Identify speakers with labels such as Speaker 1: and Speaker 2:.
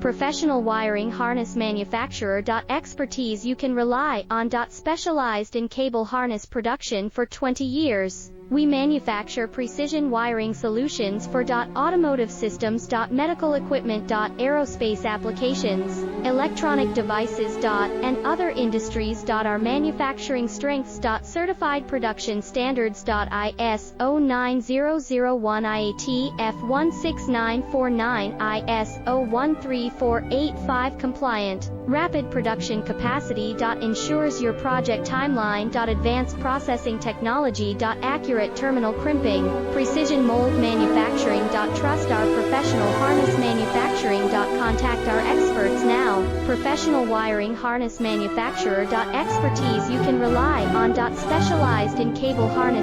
Speaker 1: Professional wiring harness manufacturer. Expertise you can rely on. Specialized in cable harness production for 20 years. We manufacture precision wiring solutions for automotive systems, medical equipment, aerospace applications, electronic devices, and other industries. Our manufacturing strengths. Certified production standards. ISO 9001 IATF 16949 ISO 13485 compliant. Rapid production capacity. Ensures your project timeline. Advanced processing technology. Accurate terminal crimping, precision mold manufacturing. Trust our professional harness manufacturing. Contact our experts now. Professional wiring harness manufacturer. Expertise you can rely on. Specialized in cable harness